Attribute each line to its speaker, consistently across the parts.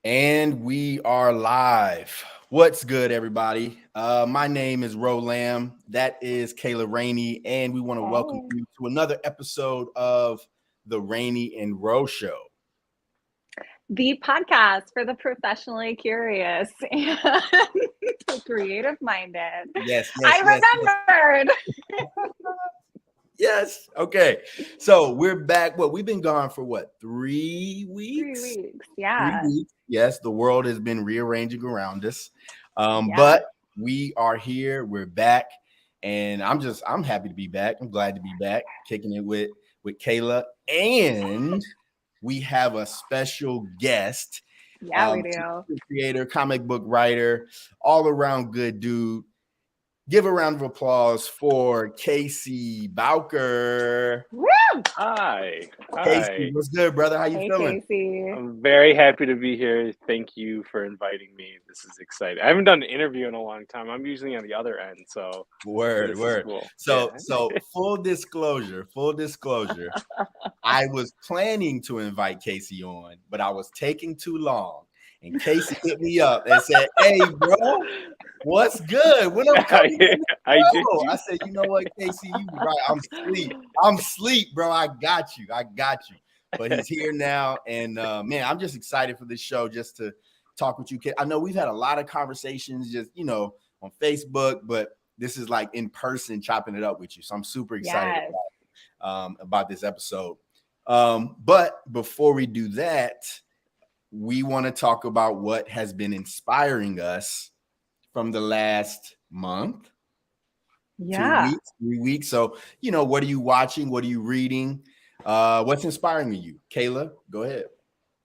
Speaker 1: And we are live. What's good, everybody? My name is Ro Lamb. That is Kayla Raney, and we want to welcome
Speaker 2: Hey.
Speaker 1: you to another episode of the Raney and Ro Show.
Speaker 2: The podcast for the professionally curious and the creative minded.
Speaker 1: Yes, yes, yes, yes.
Speaker 2: I remembered.
Speaker 1: Yes. Okay. So we're back. We've been gone for 3 weeks?
Speaker 2: 3 weeks.
Speaker 1: 3
Speaker 2: Yeah.
Speaker 1: weeks. Yes, the world has been rearranging around us.
Speaker 2: Yeah.
Speaker 1: But we are here. We're back. And I'm happy to be back. I'm glad to be back, kicking it with Kayla. And we have a special guest,
Speaker 2: Yeah, we do.
Speaker 1: creator, comic book writer, all around good dude. Give a round of applause for Casey Bowker.
Speaker 2: Woo!
Speaker 3: Hi.
Speaker 1: Casey,
Speaker 3: Hi.
Speaker 1: what's good, brother? How you
Speaker 2: Hey,
Speaker 1: feeling?
Speaker 2: Casey.
Speaker 3: I'm very happy to be here. Thank you for inviting me. This is exciting. I haven't done an interview in a long time. I'm usually on the other end, so
Speaker 1: Word,
Speaker 3: this is
Speaker 1: word.
Speaker 3: cool.
Speaker 1: So,
Speaker 3: Yeah.
Speaker 1: so full disclosure. I was planning to invite Casey on, but I was taking too long. And Casey hit me up and said, "Hey, bro, what's good? When I'm coming on the
Speaker 3: I did.
Speaker 1: show?" I said, "You know what, Casey? You right. I'm sleep, bro. I got you. But he's here now, and man, I'm just excited for this show, just to talk with you. I know we've had a lot of conversations, just on Facebook, but this is like in person, chopping it up with you. So I'm super excited
Speaker 2: Yes.
Speaker 1: about this episode. But before we do that, we want to talk about what has been inspiring us from the last month,
Speaker 2: Yeah.
Speaker 1: 3 weeks. So, what are you watching? What are you reading? What's inspiring you? Kayla, go ahead.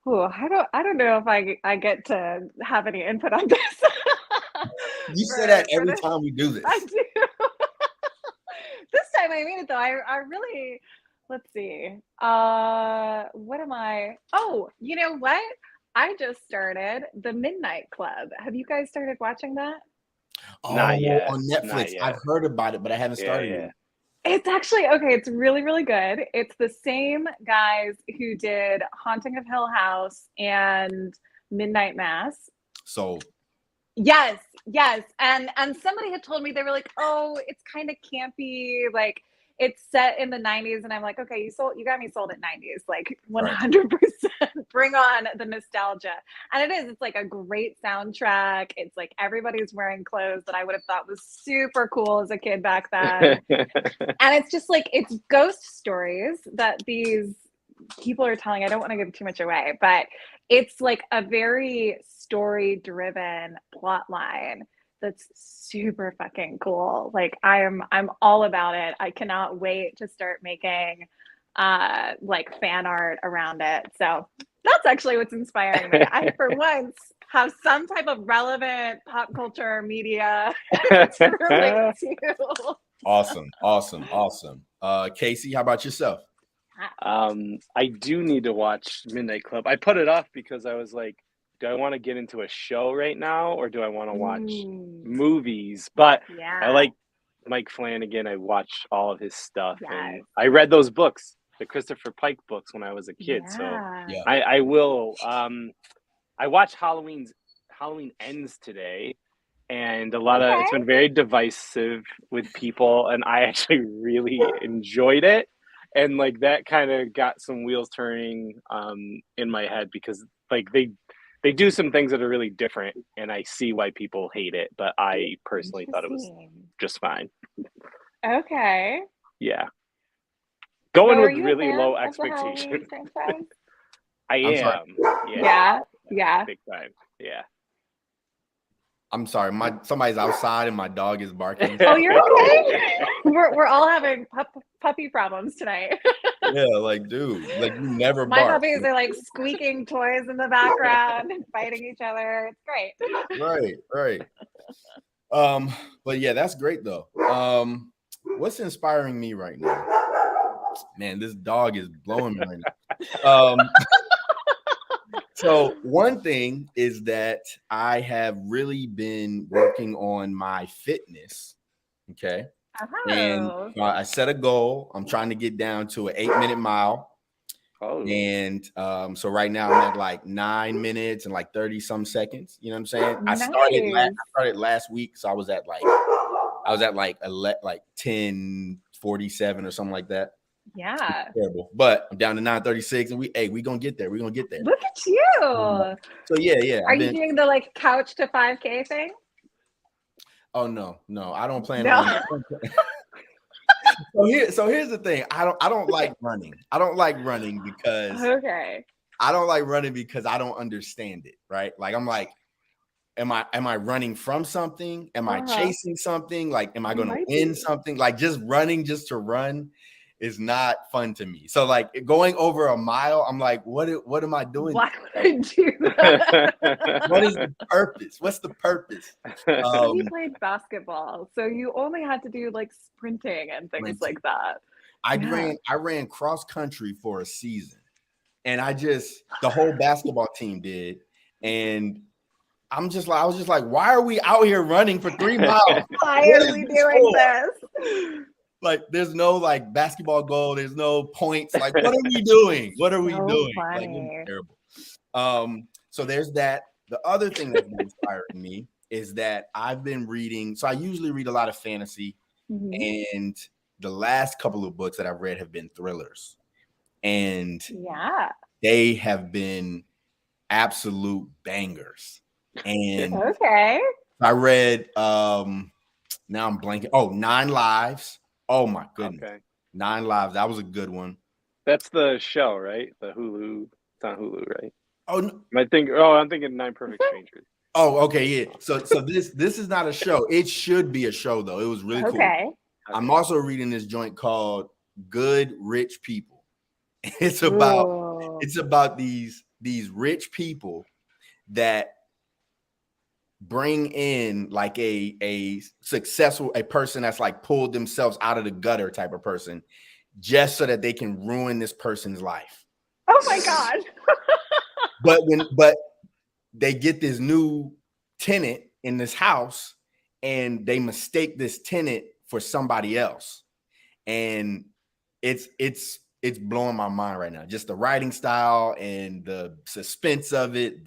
Speaker 2: Ooh, I don't know if I get to have any input on this.
Speaker 1: You say that
Speaker 2: for
Speaker 1: every
Speaker 2: this.
Speaker 1: time we do this.
Speaker 2: I do. This time I mean it though. I really, let's see. What am I? Oh, you know what? I just started the Midnight Club. Have you guys started watching that?
Speaker 1: Oh,
Speaker 3: Not yet.
Speaker 1: on
Speaker 3: Not
Speaker 1: Netflix. I've
Speaker 3: yet.
Speaker 1: heard about it, but I haven't
Speaker 3: Yeah,
Speaker 1: started
Speaker 3: yeah.
Speaker 1: it.
Speaker 2: It's actually okay. It's really, really good. It's the same guys who did Haunting of Hill House and Midnight Mass.
Speaker 1: So,
Speaker 2: Yes, yes. And somebody had told me, they were like, "Oh, it's kind of campy, like it's set in the 90s." And I'm like, "Okay, you got me sold at 90s. Like
Speaker 1: right.
Speaker 2: 100% bring on the nostalgia." And it's like a great soundtrack. It's like everybody's wearing clothes that I would have thought was super cool as a kid back then. And it's just like it's ghost stories that these people are telling. I don't want to give too much away, but it's like a very story driven plot line that's super fucking cool. Like I'm all about it. I cannot wait to start making like fan art around it. So that's actually what's inspiring me. I for once have some type of relevant pop culture media to relate to.
Speaker 1: Awesome. Casey, how about yourself?
Speaker 3: I do need to watch Midnight Club. I put it off because I was like, do I want to get into a show right now or do I want to watch movies? But
Speaker 2: Yeah.
Speaker 3: I like Mike Flanagan. I watched all of his stuff and
Speaker 2: Yes.
Speaker 3: I read those books, the Christopher Pike books when I was a kid. So
Speaker 1: Yeah.
Speaker 3: I will. I watched Halloween Ends today, and it's been very divisive with people, and I actually really enjoyed it. And like that kind of got some wheels turning in my head because like they do some things that are really different, and I see why people hate it, but I personally thought it was just fine.
Speaker 2: Okay.
Speaker 3: Yeah.
Speaker 2: Well,
Speaker 3: Going
Speaker 2: are
Speaker 3: with
Speaker 2: you a
Speaker 3: really
Speaker 2: fan
Speaker 3: low
Speaker 2: of the Halloween
Speaker 3: expectations.
Speaker 2: franchise?
Speaker 3: I
Speaker 1: I'm sorry.
Speaker 3: am.
Speaker 2: Yeah.
Speaker 3: Big time. Yeah.
Speaker 1: I'm sorry. Somebody's outside and my dog is barking.
Speaker 2: Oh, you're okay. We're all having puppy problems tonight.
Speaker 1: Yeah, like, dude, like you never
Speaker 2: My
Speaker 1: bark.
Speaker 2: puppies are like squeaking toys in the background and fighting each other. It's great.
Speaker 1: Right. But yeah, that's great though. What's inspiring me right now? Man, this dog is blowing me right now. So one thing is that I have really been working on my fitness. Okay. And
Speaker 2: Oh.
Speaker 1: I set a goal. I'm trying to get down to an 8-minute mile.
Speaker 3: Oh.
Speaker 1: And so right now I'm at like 9 minutes and like 30 some seconds. You know what I'm saying?
Speaker 2: Nice.
Speaker 1: I started last week, so I was at like 10:47 or something like that.
Speaker 2: Yeah.
Speaker 1: Terrible. But I'm down to 9:36, and we gonna get there. We're gonna get there.
Speaker 2: Look at you.
Speaker 1: So yeah.
Speaker 2: Are you doing the like couch to 5K thing?
Speaker 1: Oh no, I don't plan
Speaker 2: No.
Speaker 1: on. So here's the thing. I don't like running. I don't like running because
Speaker 2: Okay.
Speaker 1: I don't like running because I don't understand it. Right? Like I'm like, am I running from something? Am I chasing something? Like, am I going to win something? Like, just running just to run is not fun to me. So like going over a mile, I'm like, what am I doing?
Speaker 2: Why would I do that?
Speaker 1: What is the purpose? What's the purpose?
Speaker 2: You played basketball, so you only had to do like sprinting and things like that.
Speaker 1: I ran cross country for a season, and the whole basketball team did, and I was just like, why are we out here running for 3 miles?
Speaker 2: Why are we doing this?
Speaker 1: Like, there's no like basketball goal. There's no points. Like, what are we doing? What are we doing?
Speaker 2: Funny.
Speaker 1: Like, it's terrible. So there's that. The other thing that's been inspiring me is that I've been reading. So I usually read a lot of fantasy, and the last couple of books that I've read have been thrillers, and they have been absolute bangers. And I read now I'm blanking. Oh, 9 Lives. Oh my goodness. Okay. 9 Lives. That was a good one.
Speaker 3: That's the show, right? The Hulu. It's on Hulu, right?
Speaker 1: Oh, no.
Speaker 3: I'm thinking 9 Perfect Strangers.
Speaker 1: Oh, okay, yeah. So this is not a show. It should be a show though. It was really cool. Okay. I'm also reading this joint called Good Rich People. It's about these rich people that bring in like a person that's like pulled themselves out of the gutter type of person, just so that they can ruin this person's life.
Speaker 2: Oh my God.
Speaker 1: but they get this new tenant in this house, and they mistake this tenant for somebody else, and it's blowing my mind right now. Just the writing style and the suspense of it.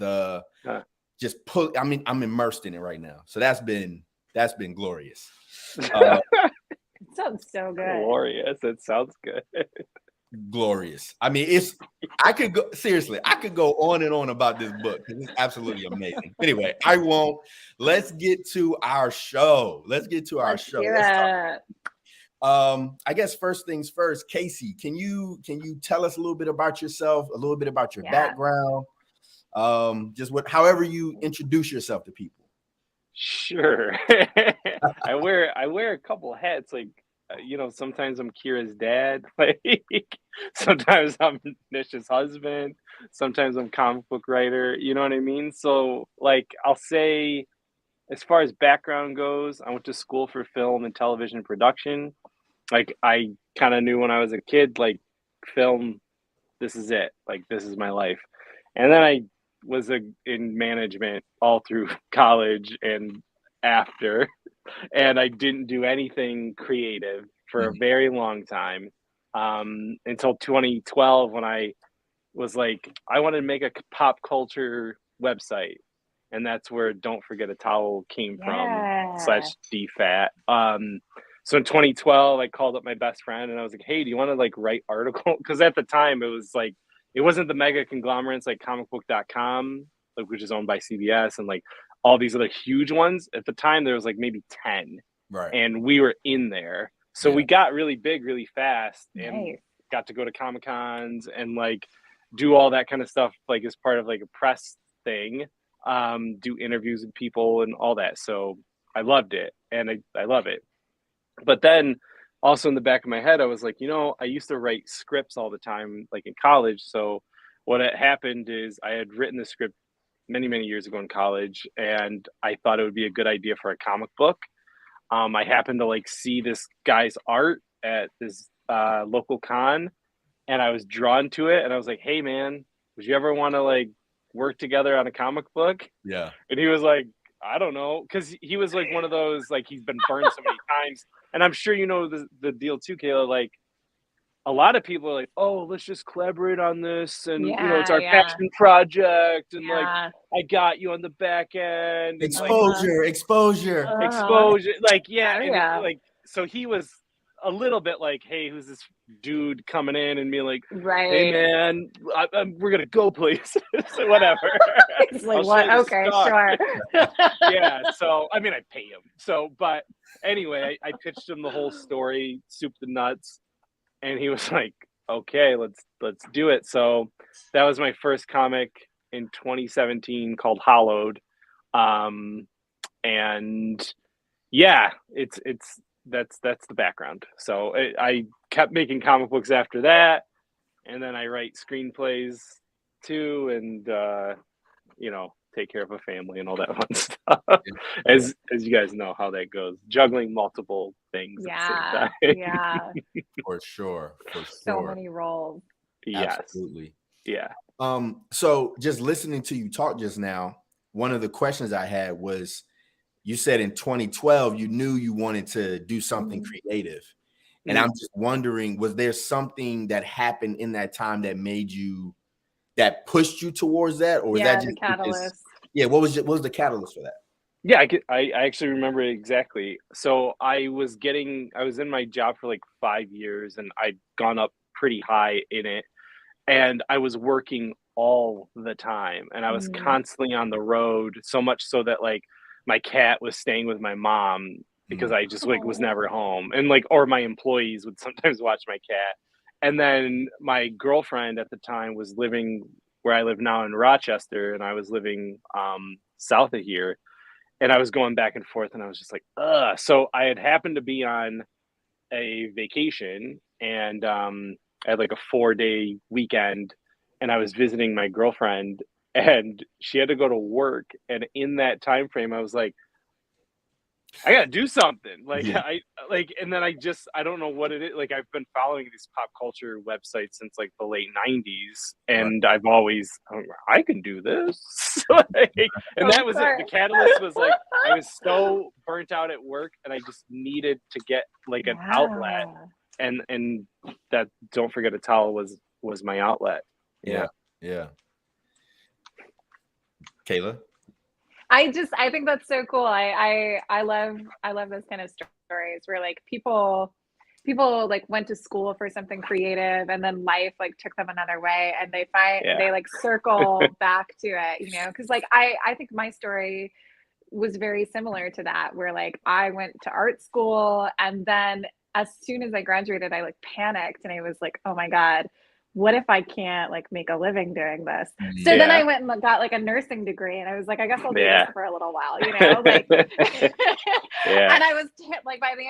Speaker 1: I'm immersed in it right now. So that's been glorious.
Speaker 2: It sounds so good.
Speaker 3: Glorious. It sounds good.
Speaker 1: Glorious. I mean, I could go on and on about this book because it's absolutely amazing. Anyway, I won't. Let's get to our show. Let's I guess first things first, Casey, can you tell us a little bit about yourself, a little bit about your background? However you introduce yourself to people.
Speaker 3: Sure. I wear a couple hats, like sometimes I'm Kira's dad, like sometimes I'm Nish's husband, sometimes I'm comic book writer, you know what I mean? So like I'll say, as far as background goes, I went to school for film and television production. Like I kind of knew when I was a kid, like film, this is it, like this is my life. And then I was in management all through college and after, and I didn't do anything creative for a very long time, until 2012, when I was like, I wanted to make a pop culture website, and that's where Don't Forget a Towel came from /DFAT. So in 2012, I called up my best friend and I was like, hey, do you want to like write article? Because at the time it was like, it wasn't the mega conglomerates like comicbook.com, like, which is owned by CBS, and like all these other huge ones. At the time, there was like maybe 10. Right. And we were in there. So we got really big really fast and got to go to Comic-Cons and like do all that kind of stuff, like as part of like a press thing, do interviews with people and all that. So I loved it, and I love it. But then also in the back of my head, I was like, I used to write scripts all the time, like in college. So what had happened is I had written the script many, many years ago in college, and I thought it would be a good idea for a comic book. I happened to like see this guy's art at this local con, and I was drawn to it, and I was like, hey man, would you ever want to like work together on a comic book? Yeah. And he was like, I don't know, because he was like one of those, like, he's been burned so many times, and I'm sure you know the deal too, Kayla. Like, a lot of people are like, oh, let's just collaborate on this, and it's our
Speaker 2: Yeah.
Speaker 3: passion project, and like
Speaker 2: Yeah.
Speaker 3: I got you on the back end, and like
Speaker 1: Exposure.
Speaker 3: like yeah,
Speaker 2: Oh,
Speaker 3: and
Speaker 2: yeah.
Speaker 3: like so he was a little bit like, hey, who's this dude coming in and being like, hey
Speaker 2: Right.
Speaker 3: man, we're gonna go places, so whatever.
Speaker 2: It's like,
Speaker 3: I'll show
Speaker 2: what?
Speaker 3: you the
Speaker 2: Okay,
Speaker 3: stuff.
Speaker 2: sure.
Speaker 3: Yeah, so I mean, I pay him. So, but anyway, I pitched him the whole story, soup to nuts, and he was like, "Okay, let's do it." So that was my first comic in 2017 called Hollowed, and yeah, it's that's the background. So I kept making comic books after that, and then I write screenplays too, and take care of a family and all that fun stuff. As you guys know how that goes, juggling multiple things at the same time.
Speaker 2: Yeah.
Speaker 1: For sure.
Speaker 2: So many roles.
Speaker 3: Yes.
Speaker 1: Absolutely.
Speaker 3: Yeah.
Speaker 1: So just listening to you talk just now, one of the questions I had was, you said in 2012 you knew you wanted to do something creative, and I'm just wondering, was there something that happened in that time that pushed you towards that, or was that just
Speaker 2: the catalyst?
Speaker 1: What was the catalyst for that?
Speaker 3: Yeah, I actually remember it exactly. So I was in my job for like 5 years, and I'd gone up pretty high in it, and I was working all the time, and I was constantly on the road, so much so that like my cat was staying with my mom because I just like was never home, and like, or my employees would sometimes watch my cat. And then my girlfriend at the time was living where I live now in Rochester, and I was living south of here, and I was going back and forth, and I was just like, ugh. So I had happened to be on a vacation, and I had like a 4-day weekend, and I was visiting my girlfriend, and she had to go to work. And in that time frame, I was like, I gotta do something. Like and then I don't know what it is. Like, I've been following these pop culture websites since like the late 90s, and I've always, I can do this. And that was it. The catalyst was like, I was so burnt out at work, and I just needed to get like an outlet. And that, don't forget a towel, was my outlet.
Speaker 1: Yeah. Kayla?
Speaker 2: I think that's so cool. I love those kind of stories where like people like went to school for something creative, and then life like took them another way, and they like circle back to it, because like I think my story was very similar to that, where like I went to art school, and then as soon as I graduated, I like panicked, and I was like, oh my God, what if I can't like make a living doing this? So then I went and got like a nursing degree, and I was like, I guess I'll do this for a little while, like, and I was like, by the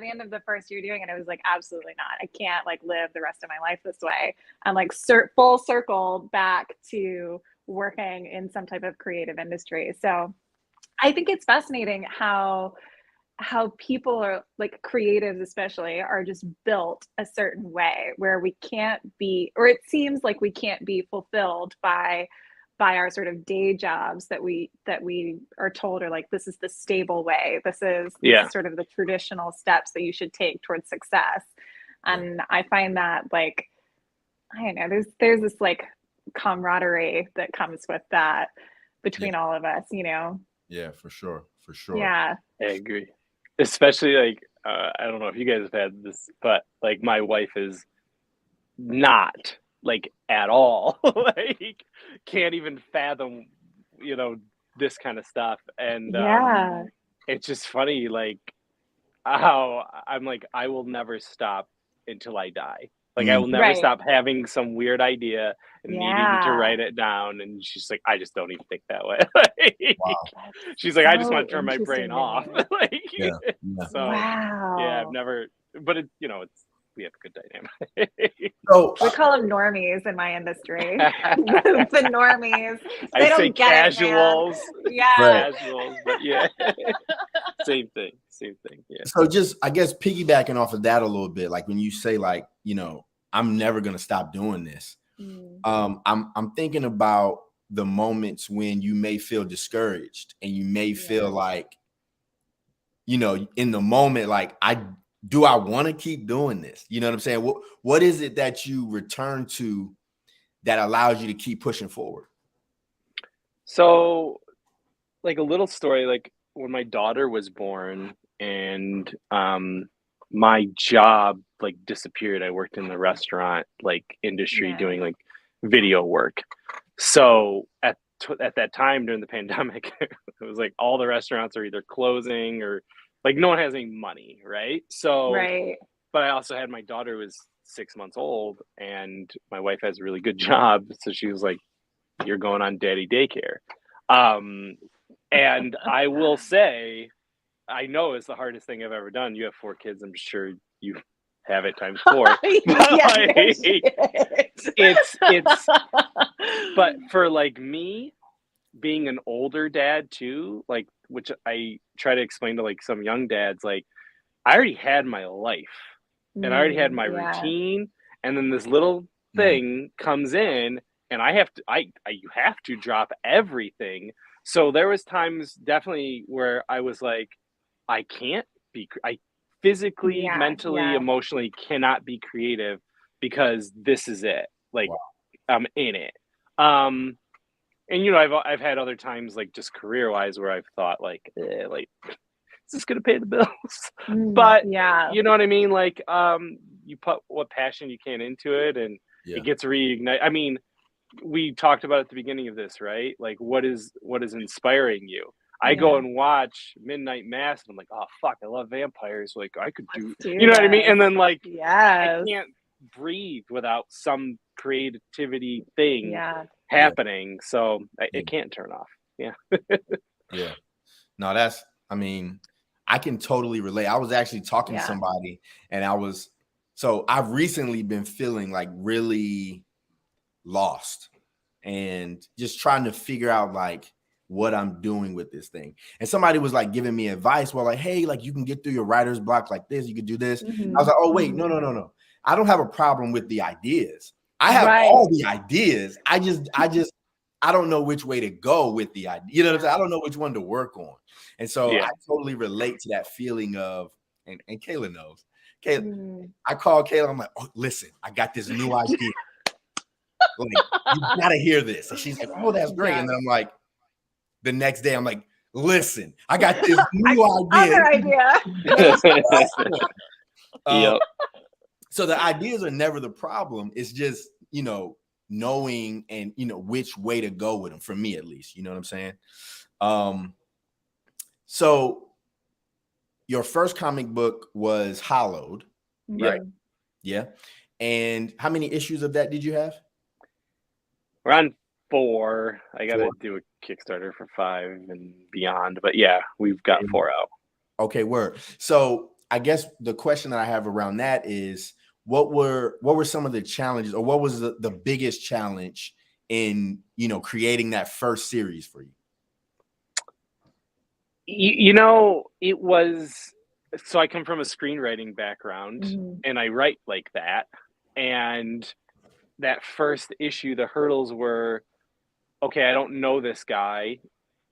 Speaker 2: end of the first year doing it, I was like, absolutely not. I can't like live the rest of my life this way. And like full circle back to working in some type of creative industry. So I think it's fascinating how people are like, creatives especially, are just built a certain way where we can't be, or it seems like we can't be fulfilled by our sort of day jobs that we are told are like, this is the stable way, this is sort of the traditional steps that you should take towards success. And I find that like, I don't know, there's this like camaraderie that comes with that between all of us,
Speaker 1: Yeah, for sure.
Speaker 2: Yeah,
Speaker 3: I agree. Especially like, I don't know if you guys have had this, but like my wife is not like at all like, can't even fathom this kind of stuff. And it's just funny like how I'm like, I will never stop until I die. Like, I will never stop having some weird idea and needing to write it down. And she's like, I just don't even think that way. She's like, I just want to turn my brain off. Like, so I've never, but we have a good dynamic.
Speaker 1: So
Speaker 2: we call them normies in my industry. The normies. They don't get
Speaker 3: casuals.
Speaker 2: It, man.
Speaker 3: Casuals, but yeah. Same thing. Yeah.
Speaker 1: So just, I guess, piggybacking off of that a little bit, like when you say like, I'm never gonna stop doing this. I'm thinking about the moments when you may feel discouraged, and you may feel like, in the moment, like do I want to keep doing this? You know what I'm saying? What is it that you return to that allows you to keep pushing forward?
Speaker 3: So, like a little story, like when my daughter was born and my job like disappeared. I worked in the restaurant like industry doing like video work. So at that time during the pandemic, it was like all the restaurants are either closing or like no one has any money, right? So, but I also had my daughter who was 6 months old, and my wife has a really good job, so she was like, "You're going on daddy daycare." And I will say, I know it's the hardest thing I've ever done. You have 4 kids. I'm sure you have it times 4. But for like me, being an older dad too, like, which I try to explain to like some young dads, like I already had my life and I already had my routine. And then this little thing comes in and I have to, you have to drop everything. So there was times definitely where I was like, I physically, mentally, emotionally cannot be creative because this is it. Like I'm in it. And you know, I've had other times like just career wise where I've thought like, like, is this gonna pay the bills? But you know what I mean? Like, you put what passion you can into it, and it gets reignited. I mean, we talked about at the beginning of this, right? Like, what is inspiring you? I go and watch Midnight Mass, and I'm like, oh fuck, I love vampires. Like, I could do you know what I mean? And then like, I can't breathe without some creativity thing happening. So it can't turn off.
Speaker 1: Yeah. No, I mean, I can totally relate. I was actually talking to somebody, and I've recently been feeling like really lost and just trying to figure out like what I'm doing with this thing. And somebody was like giving me advice. Well, like, hey, like you can get through your writer's block like this. You could do this. I was like, oh, wait, no. I don't have a problem with the ideas. I have all the ideas. I don't know which way to go with the idea. You know what I'm saying? I don't know which one to work on. And so I totally relate to that feeling of, and Kayla knows. I call Kayla. I'm like, oh, listen, I got this new idea. Like, you gotta hear this. And she's like, oh, that's great. And then I'm like, the next day, I'm like, listen, I got this new idea.
Speaker 2: Other idea.
Speaker 1: So the ideas are never the problem. It's just, you know, knowing and, you know, which way to go with them, for me at least. You know what I'm saying? So your first comic book was Hollowed, right? Yeah. And how many issues of that did you have?
Speaker 3: We're on 4. I got to do a Kickstarter for 5 and beyond. But yeah, we've got 4 out.
Speaker 1: Okay, word. So I guess the question that I have around that is, what were some of the challenges, or what was the biggest challenge in, you know, creating that first series for you?
Speaker 3: You know, it was, so I come from a screenwriting background and I write like that. And that first issue, the hurdles were, okay, I don't know this guy.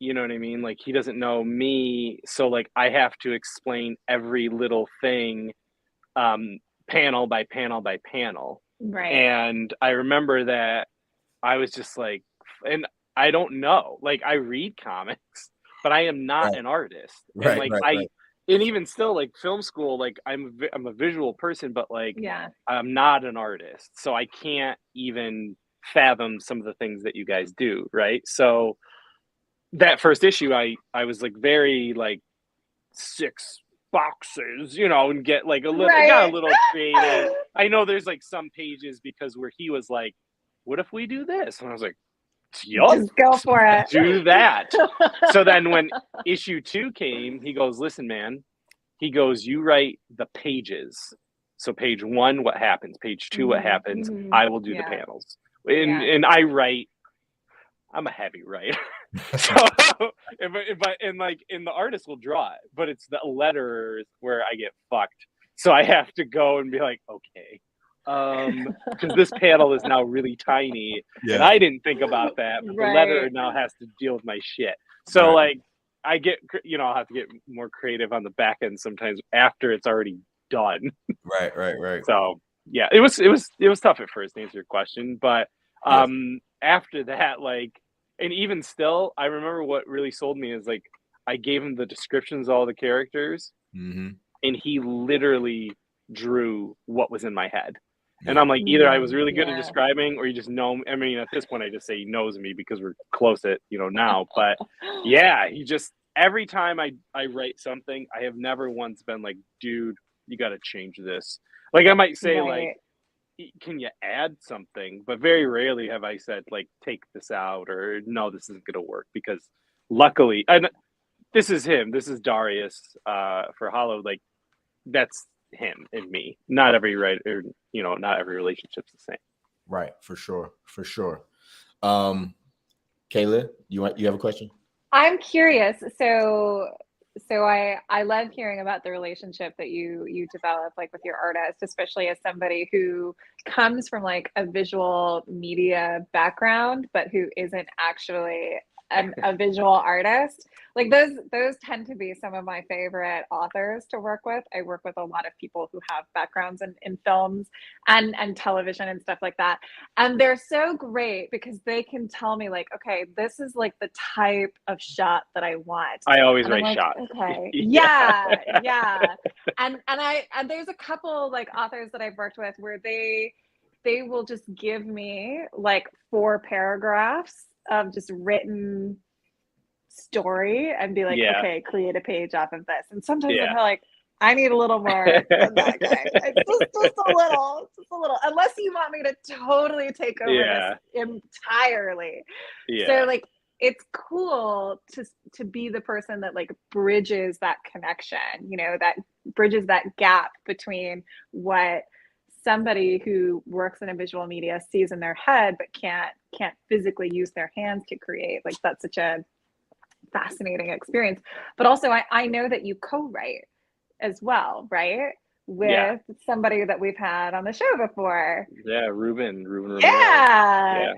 Speaker 3: You know what I mean? Like, he doesn't know me. So like, I have to explain every little thing, panel by panel by panel.
Speaker 2: Right.
Speaker 3: And I remember that I was just like, and I don't know, like I read comics, but I am not an artist. And like, and even still like film school, like I'm a visual person, but like, I'm not an artist. So I can't even fathom some of the things that you guys do. Right. So that first issue, I was like very like 6 boxes, you know, and get like a little, got a little creative. I know there's like some pages because where he was like, what if we do this? And I was like, yup,
Speaker 2: just go for it.
Speaker 3: Do that. So then when issue 2 came, he goes, listen, man, he goes, you write the pages. So page 1, what happens? Page 2, what happens? I will do the panels. And I write, I'm a heavy writer. So and the artist will draw it, but it's the letters where I get fucked. So I have to go and be like, okay, because this panel is now really tiny, and I didn't think about that. But the letter now has to deal with my shit. So like, I get, you know, I'll have to get more creative on the back end sometimes after it's already done.
Speaker 1: Right.
Speaker 3: So yeah, it was tough at first to answer your question, but after that, like, and even still, I remember what really sold me is like I gave him the descriptions of all the characters, and he literally drew what was in my head. And I'm like, either I was really good at describing, or you just know. I mean, at this point, I just say he knows me because we're close at now. But yeah, he just every time I write something, I have never once been like, dude, you got to change this. Like I might say like, can you add something? But very rarely have I said like, take this out, or no, this isn't going to work, because luckily, and this is him. This is Darius for Hollow. Like that's him and me. Not every writer, not every relationship's the same.
Speaker 1: Right, for sure. Kayla, you have a question?
Speaker 2: I'm curious. So I love hearing about the relationship that you develop like with your artist, especially as somebody who comes from like a visual media background, but who isn't actually a visual artist. Like those tend to be some of my favorite authors to work with. I work with a lot of people who have backgrounds in films and television and stuff like that. And they're so great because they can tell me like, okay, this is like the type of shot that I want.
Speaker 3: I always write
Speaker 2: like,
Speaker 3: shot.
Speaker 2: Okay. Yeah. And there's a couple like authors that I've worked with where they will just give me like 4 paragraphs of just written story and be like, okay, create a page off of this. And sometimes I'm like, I need a little more than that guy. It's just a little, unless you want me to totally take over this entirely. So like, it's cool to be the person that like bridges that connection, that bridges that gap between what somebody who works in a visual media sees in their head but can't physically use their hands to create. Like that's such a fascinating experience. But also I know that you co-write as well, right? With somebody that we've had on the show before.
Speaker 3: Yeah, Ruben Ramirez.
Speaker 2: Yeah.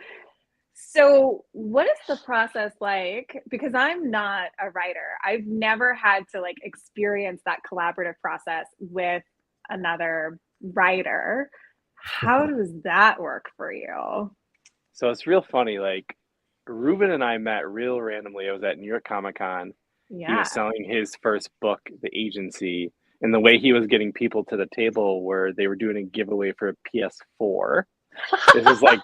Speaker 2: So what is the process like? Because I'm not a writer. I've never had to like experience that collaborative process with another writer. How does that work for you?
Speaker 3: So it's real funny. Like Ruben and I met real randomly. I was at New York Comic Con. He was selling his first book, The Agency, and the way he was getting people to the table where they were doing a giveaway for a PS4. This was like,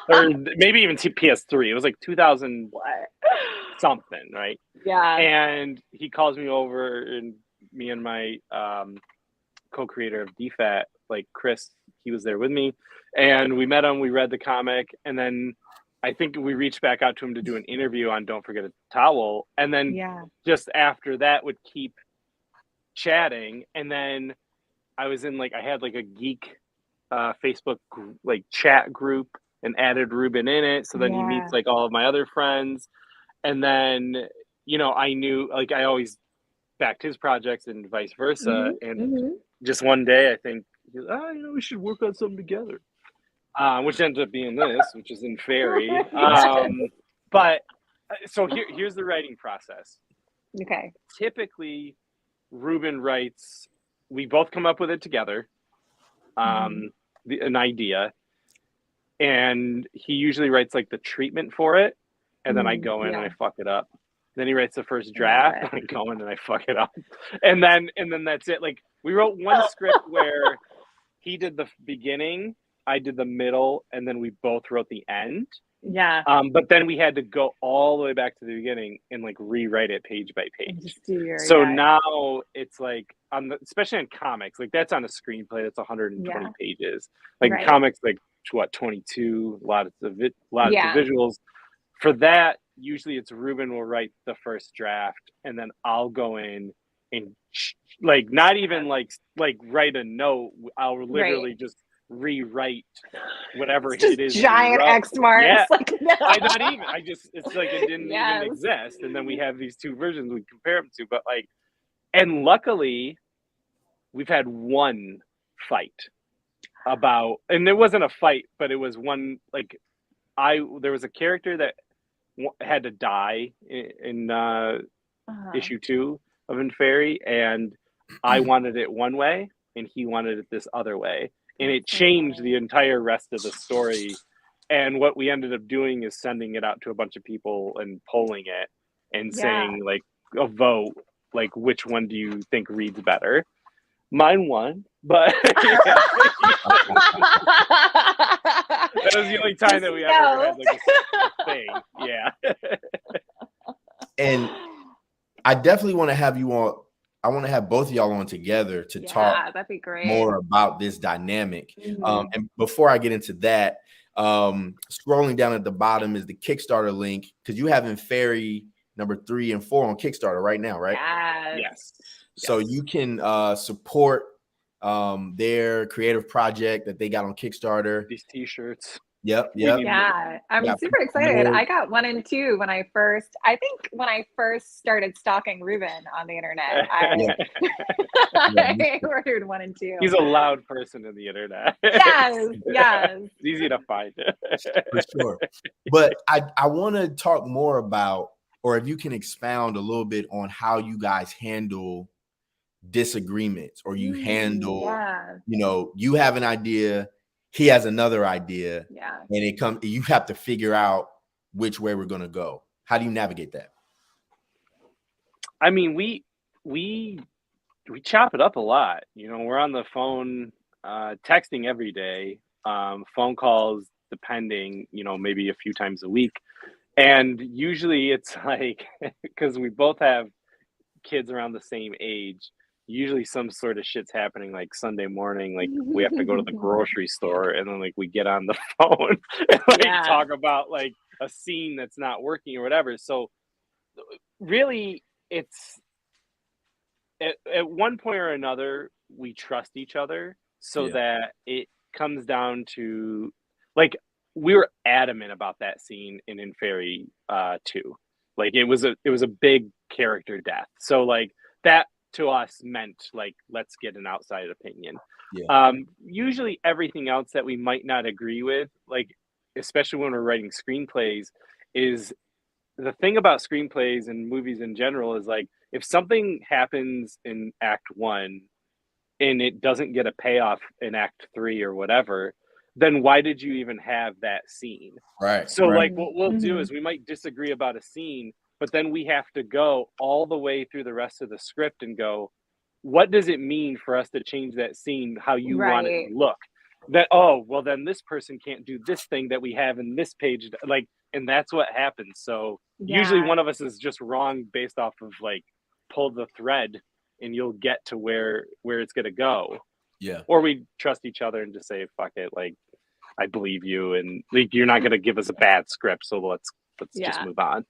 Speaker 3: or maybe even PS3. It was like 2000 something, right?
Speaker 2: Yeah.
Speaker 3: And he calls me over, and me and my co-creator of DFAT, like Chris, he was there with me, and we met him. We read the comic, and then I think we reached back out to him to do an interview on Don't Forget a Towel, and then just after that would keep chatting. And then I was in like, I had like a geek Facebook like chat group and added Ruben in it, so then he meets like all of my other friends. And then I knew, like, I always backed his projects and vice versa. And just one day I think, we should work on something together, which ended up being this, which is in Fairy. But so here's the writing process.
Speaker 2: Okay.
Speaker 3: Typically Ruben writes, we both come up with it together, an idea, and he usually writes like the treatment for it, and then I go in and I fuck it up. Then he writes the first draft, and I go in and I fuck it up, and then that's it. Like we wrote one script where he did the beginning, I did the middle, and then we both wrote the end.
Speaker 2: Yeah.
Speaker 3: But then we had to go all the way back to the beginning and like rewrite it page by page. So now it's like especially on comics, like that's on a screenplay that's 120 pages. Like comics, like what, 22, a lot of visuals. For that, usually it's Ruben will write the first draft, and then I'll go in and like not even like write a note. I'll literally just rewrite whatever
Speaker 2: it
Speaker 3: is.
Speaker 2: Giant X marks.
Speaker 3: Yeah.
Speaker 2: Like, no.
Speaker 3: It's like it didn't even exist. And then we have these two versions we compare them to. But like, and luckily we've had one fight about, and it wasn't a fight, but it was one, like there was a character that had to die in issue 2 of In Fairy, and I wanted it one way, and he wanted it this other way. And it changed the entire rest of the story. And what we ended up doing is sending it out to a bunch of people and polling it and saying, like, a vote, like, which one do you think reads better? Mine won, but that was the only time that we ever had like a thing. Yeah.
Speaker 1: And I definitely want to have you on. I want to have both of y'all on together to talk
Speaker 2: that'd be great.
Speaker 1: more about this dynamic. And before I get into that, scrolling down at the bottom is the Kickstarter link, because you have Inferi number 3 and 4 on Kickstarter right now, right?
Speaker 3: Yes.
Speaker 1: So you can support their creative project that they got on Kickstarter.
Speaker 3: These t-shirts.
Speaker 1: Yep.
Speaker 2: Yeah, I'm super excited. I got 1 and 2 when I first started stalking Ruben on the internet. I ordered 1 and 2.
Speaker 3: He's a loud person in the internet.
Speaker 2: Yes.
Speaker 3: It's easy to find.
Speaker 1: For sure. But I want to talk more about, or if you can expound a little bit on how you guys handle disagreements, or you handle, you have an idea, he has another idea, and you have to figure out which way we're going to go. How do you navigate that?
Speaker 3: I mean, we chop it up a lot. We're on the phone, texting every day, phone calls, depending, maybe a few times a week. And usually it's like, because we both have kids around the same age, usually some sort of shit's happening, like Sunday morning, like we have to go to the grocery store, and then like we get on the phone and like talk about like a scene that's not working or whatever. So really, it's at one point or another, we trust each other, so that it comes down to, like, we were adamant about that scene in Inferi 2. Like it was a big character death. So like that to us meant like, let's get an outside opinion. Usually everything else that we might not agree with, like especially when we're writing screenplays, is the thing about screenplays and movies in general is like, if something happens in act 1 and it doesn't get a payoff in act 3 or whatever, then why did you even have that scene?
Speaker 1: Right.
Speaker 3: So like what we'll do is we might disagree about a scene, but then we have to go all the way through the rest of the script and go, what does it mean for us to change that scene how you want it to look? That, oh, well, then this person can't do this thing that we have in this page. Like, and that's what happens. So usually one of us is just wrong based off of like, pull the thread and you'll get to where it's going to go.
Speaker 1: Yeah.
Speaker 3: Or we trust each other and just say, fuck it. Like, I believe you. And like, you're not going to give us a bad script. So let's just move on.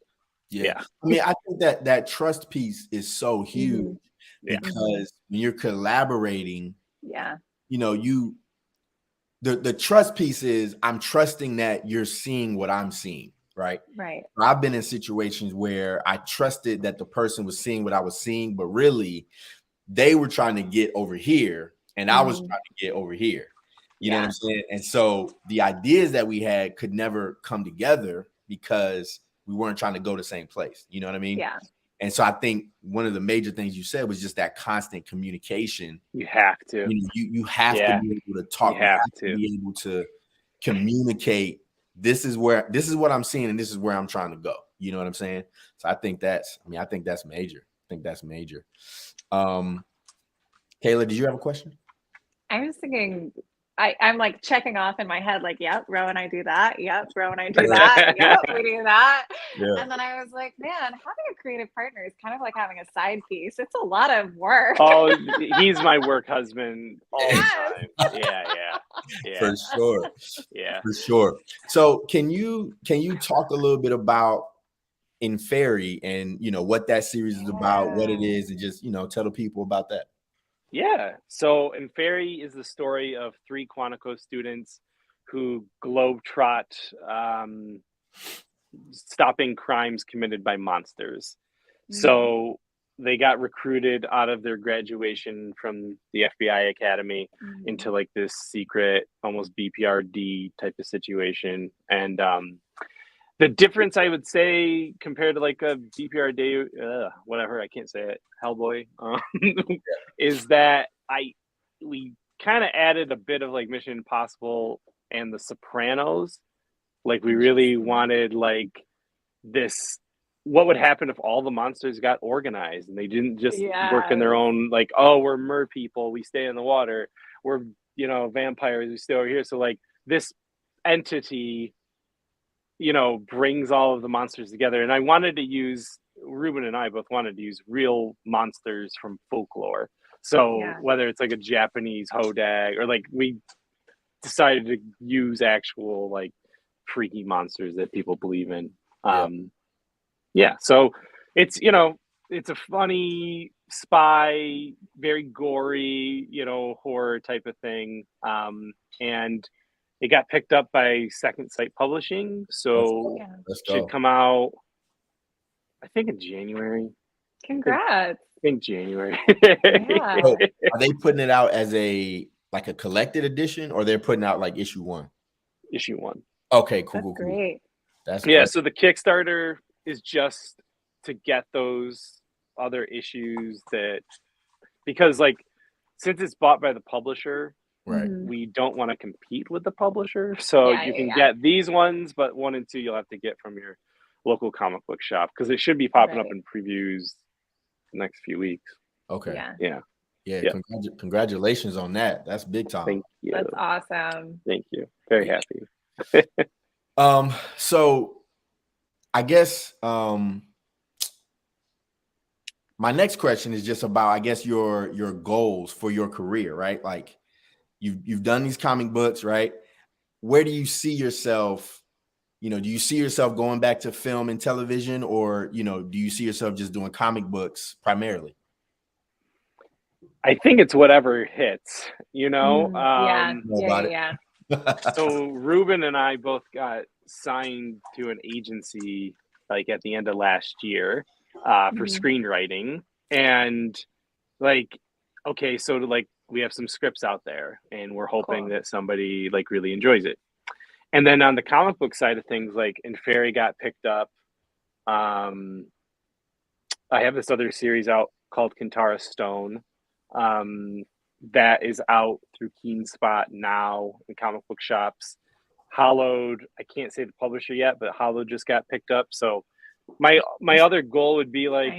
Speaker 1: Yeah. I mean, I think that trust piece is so huge because when you're collaborating, the trust piece is, I'm trusting that you're seeing what I'm seeing, right?
Speaker 2: Right.
Speaker 1: I've been in situations where I trusted that the person was seeing what I was seeing, but really they were trying to get over here and I was trying to get over here. You know what I'm saying? And so the ideas that we had could never come together because we weren't trying to go the same place. You know what I mean?
Speaker 2: Yeah.
Speaker 1: And so I think one of the major things you said was just that constant communication.
Speaker 3: You have to.
Speaker 1: You have to be able to talk. You have to be able to communicate. This is what I'm seeing, and this is where I'm trying to go. You know what I'm saying? So I think that's major. I think that's major. Kayla, did you have a question?
Speaker 2: I was thinking, I'm like checking off in my head, like, yep, Ro and I do that. Yep, Ro and I do that. Yep, we do that. Yeah. And then I was like, man, having a creative partner is kind of like having a side piece. It's a lot of work.
Speaker 3: Oh, he's my work husband all the time. Yeah.
Speaker 1: For sure.
Speaker 3: Yeah.
Speaker 1: For sure. So can you talk a little bit about Inferi and what that series is about, what it is, and just tell the people about that?
Speaker 3: Yeah. So Inferi is the story of 3 Quantico students who globetrot, stopping crimes committed by monsters. So they got recruited out of their graduation from the FBI Academy into like this secret, almost BPRD type of situation. And the difference, I would say, compared to like a BPRD, whatever, I can't say it, Hellboy, is that we kind of added a bit of like Mission Impossible and The Sopranos. Like we really wanted like this. What would happen if all the monsters got organized and they didn't just work in their own, like, oh, we're mer people, we stay in the water, we're, you know, vampires, we stay over here. So like this entity, you know, brings all of the monsters together. And I wanted to use, Ruben and I both wanted to use real monsters from folklore. So whether it's like a Japanese hodag or like we decided to use actual like freaky monsters that people believe in. So it's, you know, it's a funny spy, very gory, you know, horror type of thing. And it got picked up by Second Sight Publishing, so
Speaker 1: Let's
Speaker 3: should come out, I think, in January.
Speaker 2: Congrats.
Speaker 3: I think January.
Speaker 1: So are they putting it out as a like a collected edition, or they're putting out like issue 1?
Speaker 3: Issue 1.
Speaker 1: Okay, cool,
Speaker 2: That's
Speaker 1: cool,
Speaker 2: great.
Speaker 1: That's
Speaker 3: yeah.
Speaker 1: great.
Speaker 3: So the Kickstarter is just to get those other issues that, because like since it's bought by the publisher,
Speaker 1: Right.
Speaker 3: we don't want to compete with the publisher. So you can get these ones, but 1 and 2 you'll have to get from your local comic book shop because it should be popping up in previews the next few weeks.
Speaker 1: Okay.
Speaker 3: Yeah.
Speaker 1: Congratulations on that. That's big time.
Speaker 3: Thank you.
Speaker 2: That's awesome.
Speaker 3: Thank you. Very happy.
Speaker 1: So I guess my next question is just about, I guess, your goals for your career, right? Like you've done these comic books, right? Where do you see yourself? You know, do you see yourself going back to film and television, or, you know, do you see yourself just doing comic books primarily?
Speaker 3: I think it's whatever hits, you know? So Ruben and I both got signed to an agency like at the end of last year for screenwriting. And like, okay, so like we have some scripts out there and we're hoping that somebody like really enjoys it. And then on the comic book side of things, like Inferi got picked up. I have this other series out called Kintara Stone that is out through Keen Spot now in comic book shops. Hollowed, I can't say the publisher yet, but Hollowed just got picked up. So my other goal would be like,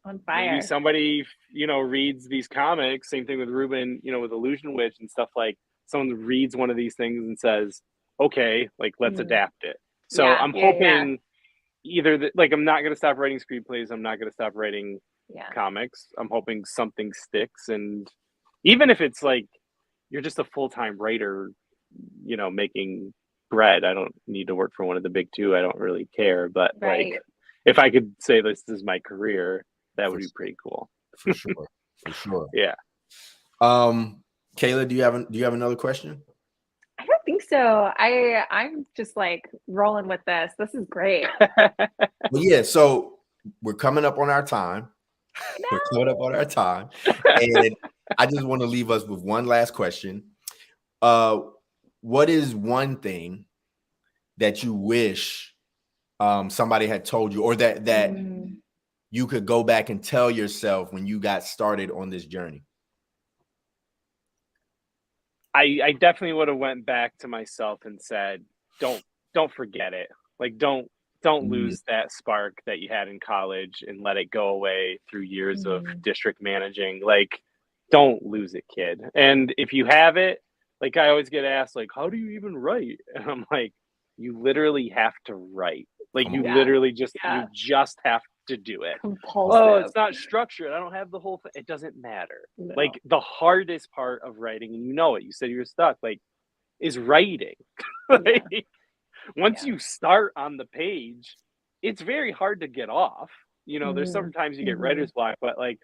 Speaker 2: on fire.
Speaker 3: Maybe somebody, you know, reads these comics. Same thing with Ruben, you know, with Illusion Witch and stuff. Like someone reads one of these things and says, okay, like let's adapt it. So I'm hoping either that, like, I'm not going to stop writing screenplays. I'm not going to stop writing comics. I'm hoping something sticks. And even if it's like, you're just a full-time writer, you know, making bread, I don't need to work for one of the big two. I don't really care. But like, if I could say this is my career, that would be pretty cool.
Speaker 1: For sure. For sure.
Speaker 3: Yeah.
Speaker 1: Kayla, do you have another question?
Speaker 2: I don't think so. I'm just like rolling with this. This is great.
Speaker 1: Well, yeah. So we're coming up on our time. We're coming up on our time, and I just want to leave us with one last question. What is one thing that you wish somebody had told you, or that you could go back and tell yourself when you got started on this journey?
Speaker 3: I definitely would have went back to myself and said, don't forget it. Like, don't lose that spark that you had in college and let it go away through years of district managing. Like, don't lose it, kid. And if you have it, like I always get asked, like, how do you even write? And I'm like, you literally have to write. Like, you literally just you just have to do it.
Speaker 2: Compulsive.
Speaker 3: Oh, it's not structured. I don't have the whole thing. It doesn't matter. No. Like, the hardest part of writing, and you know it, you said you were stuck, like, is writing. Like, once you start on the page, it's very hard to get off. You know, there's sometimes you get writer's block, but like,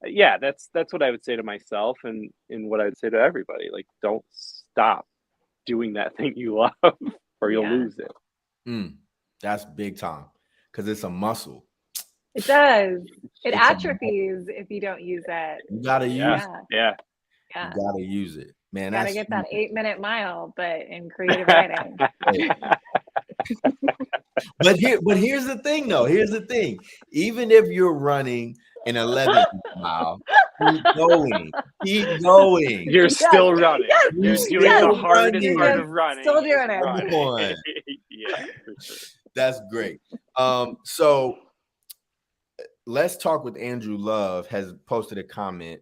Speaker 3: that's what I would say to myself, and what I would say to everybody. Like, don't stop doing that thing you love, or you'll lose it.
Speaker 1: That's big time, because it's a muscle.
Speaker 2: It does. It atrophies if you don't use it.
Speaker 1: You gotta use it.
Speaker 3: Yeah.
Speaker 1: You gotta use it, man.
Speaker 2: Gotta get that 8-minute mile, but in creative writing.
Speaker 1: But here's the thing, though. Here's the thing. Even if you're running an 11 mile, Keep going. Keep going.
Speaker 3: You're still running.
Speaker 2: Yes,
Speaker 3: You're doing the
Speaker 1: yes,
Speaker 3: hardest
Speaker 1: running.
Speaker 3: part of running.
Speaker 2: Still doing
Speaker 3: is
Speaker 2: it.
Speaker 3: running.
Speaker 1: Come on.
Speaker 3: Yeah, for sure.
Speaker 1: That's great. So Let's Talk with Andrew Love has posted a comment,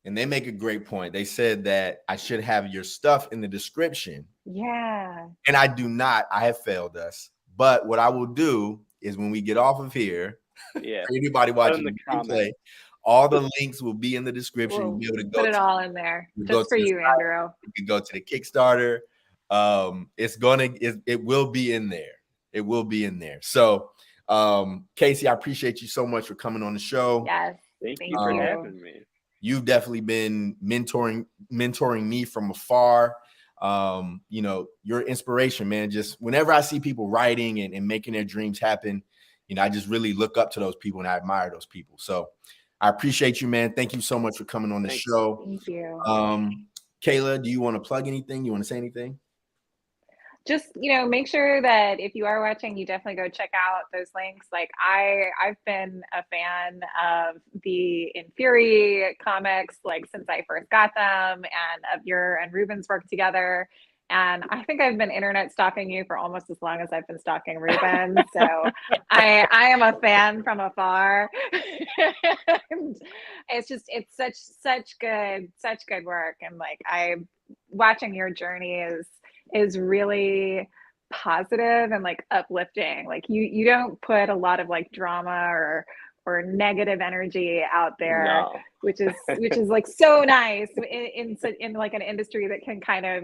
Speaker 1: and they make a great point. They said that I should have your stuff in the description.
Speaker 2: Yeah.
Speaker 1: And I do not. I have failed us. But what I will do is when we get off of here,
Speaker 3: Yeah.
Speaker 1: for anybody watching the replay, all the links will be in the description. You'll be able to go
Speaker 2: put it all in there just for you, Andrew.
Speaker 1: You can go to the Kickstarter. It will be in there. It will be in there. So Casey, I appreciate you so much for coming on the show.
Speaker 2: Yes.
Speaker 3: Thank you for having me.
Speaker 1: You've definitely been mentoring me from afar. Your inspiration, man. Just whenever I see people writing and making their dreams happen, I just really look up to those people and I admire those people. So I appreciate you, man. Thank you so much for coming on the show.
Speaker 2: Thank you.
Speaker 1: Kayla, do you want to plug anything? You want to say anything?
Speaker 2: Just, make sure that if you are watching, you definitely go check out those links. Like I've been a fan of the In Fury comics, like since I first got them, and of your and Ruben's work together. And I think I've been internet stalking you for almost as long as I've been stalking Ruben. So I am a fan from afar. It's such good work. And like watching your journey is really positive and like uplifting. Like you don't put a lot of like drama or negative energy out there, which is like so nice in like an industry that can kind of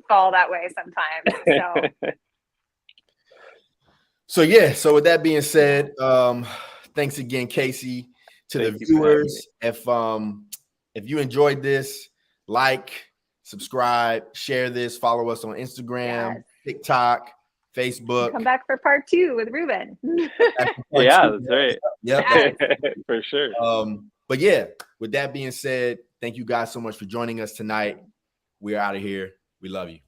Speaker 2: fall that way sometimes.
Speaker 1: So with that being said, thanks again, Casey. To the viewers, if you enjoyed this, subscribe, share this, follow us on Instagram, TikTok, Facebook.
Speaker 2: Come back for part 2 with Ruben.
Speaker 3: Yeah, that's right.
Speaker 1: Yep.
Speaker 3: For sure.
Speaker 1: But yeah, with that being said, thank you guys so much for joining us tonight. We're out of here. We love you.